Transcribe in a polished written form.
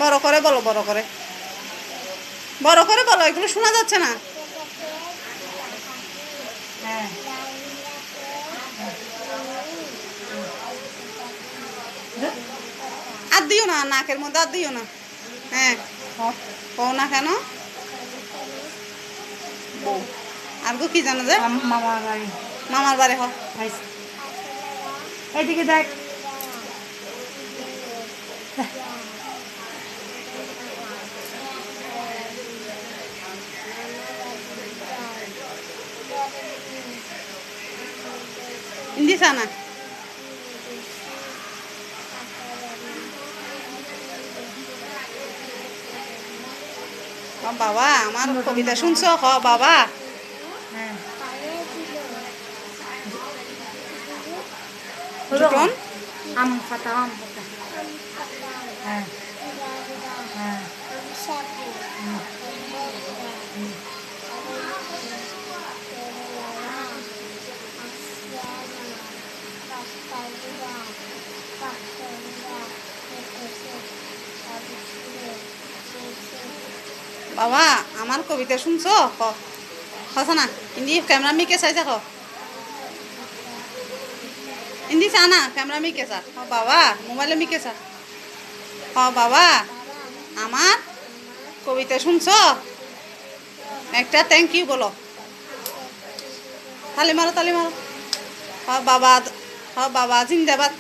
বড় করে বলো, বড় করে, বড় করে বলো, এগুলো শোনা যাচ্ছে না। হ্যাঁ আর দিও না, নাকের মধ্যে আর দিও না। হ্যাঁ, কও না কেন? বউ আর গো কি জানো যে মামার বাড়ি মামার বাড়ি হ। এদিকে দেখ ইন্দি সানা বাবা আমার কবিতা শুনছো? হ বাবা। হ্যাঁ জুটন আম পাতা হ্যাঁ হ্যাঁ বাবা আমার কবিতা শুনছো? হ হসা না ইন্দি ক্যামেরা মিকে চাইছে হ। ইন্দি চা না ক্যামেরা মিকে চা। হ বাবা মোবাইলে মিকে চা। হ বাবা আমার কবিতা শুনছো? একটা থ্যাংক ইউ বলো। তালি মারো, তালি মারো। হ বাবা, হ বাবা জিন্দাবাদ।